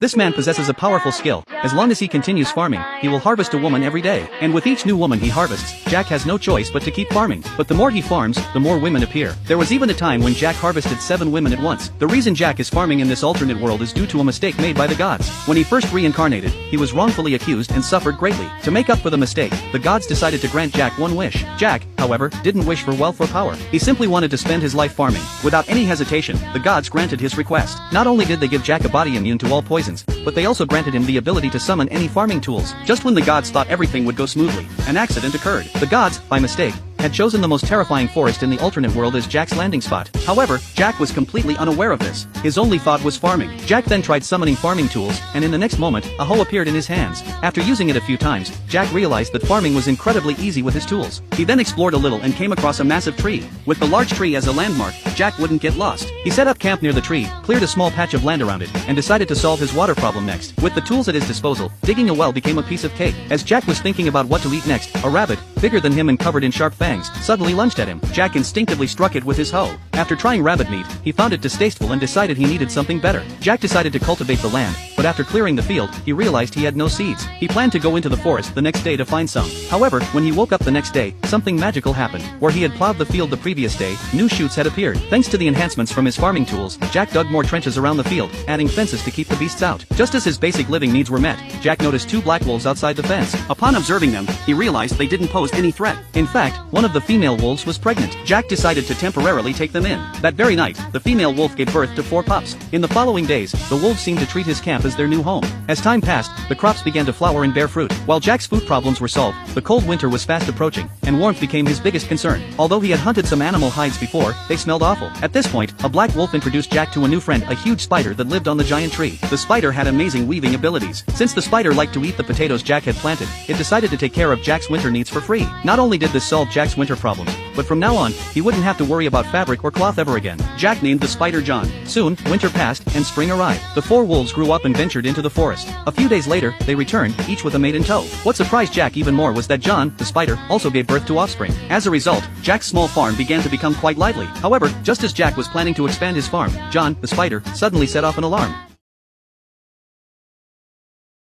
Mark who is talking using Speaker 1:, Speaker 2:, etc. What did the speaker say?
Speaker 1: This man possesses a powerful skill. As long as he continues farming, he will harvest a woman every day. And with each new woman he harvests, Jack has no choice but to keep farming. But the more he farms, the more women appear. There was even a time when Jack harvested 7 women at once. The reason Jack is farming in this alternate world is due to a mistake made by the gods. When he first reincarnated, he was wrongfully accused and suffered greatly. To make up for the mistake, the gods decided to grant Jack one wish. Jack, however, didn't wish for wealth or power. He simply wanted to spend his life farming. Without any hesitation, the gods granted his request. Not only did they give Jack a body immune to all poisons, but they also granted him the ability to summon any farming tools. Just when the gods thought everything would go smoothly, an accident occurred. The gods, by mistake, had chosen the most terrifying forest in the alternate world as Jack's landing spot. However, Jack was completely unaware of this. His only thought was farming. Jack then tried summoning farming tools, and in the next moment, a hoe appeared in his hands. After using it a few times, Jack realized that farming was incredibly easy with his tools. He then explored a little and came across a massive tree. With the large tree as a landmark, Jack wouldn't get lost. He set up camp near the tree, cleared a small patch of land around it, and decided to solve his water problem next. With the tools at his disposal, digging a well became a piece of cake. As Jack was thinking about what to eat next, a rabbit, bigger than him and covered in sharp fangs, suddenly lunged at him. Jack instinctively struck it with his hoe. After trying rabbit meat, he found it distasteful and decided he needed something better. Jack decided to cultivate the land, but after clearing the field, he realized he had no seeds. He planned to go into the forest the next day to find some. However, when he woke up the next day, something magical happened. Where he had plowed the field the previous day, new shoots had appeared. Thanks to the enhancements from his farming tools, Jack dug more trenches around the field, adding fences to keep the beasts out. Just as his basic living needs were met, Jack noticed 2 black wolves outside the fence. Upon observing them, he realized they didn't pose any threat. In fact, one of the female wolves was pregnant. Jack decided to temporarily take them in. That very night, the female wolf gave birth to 4 pups. In the following days, the wolves seemed to treat his camp as their new home. As time passed, the crops began to flower and bear fruit. While Jack's food problems were solved, the cold winter was fast approaching, and warmth became his biggest concern. Although he had hunted some animal hides before, they smelled awful. At this point, a black wolf introduced Jack to a new friend, a huge spider that lived on the giant tree. The spider had amazing weaving abilities. Since the spider liked to eat the potatoes Jack had planted, it decided to take care of Jack's winter needs for free. Not only did this solve Jack's winter problems, but from now on, he wouldn't have to worry about fabric or cloth ever again. Jack named the spider John. Soon, winter passed, and spring arrived. The 4 wolves grew up and ventured into the forest. A few days later, they returned, each with a mate in tow. What surprised Jack even more was that John, the spider, also gave birth to offspring. As a result, Jack's small farm began to become quite lively. However, just as Jack was planning to expand his farm, John, the spider, suddenly set off an alarm.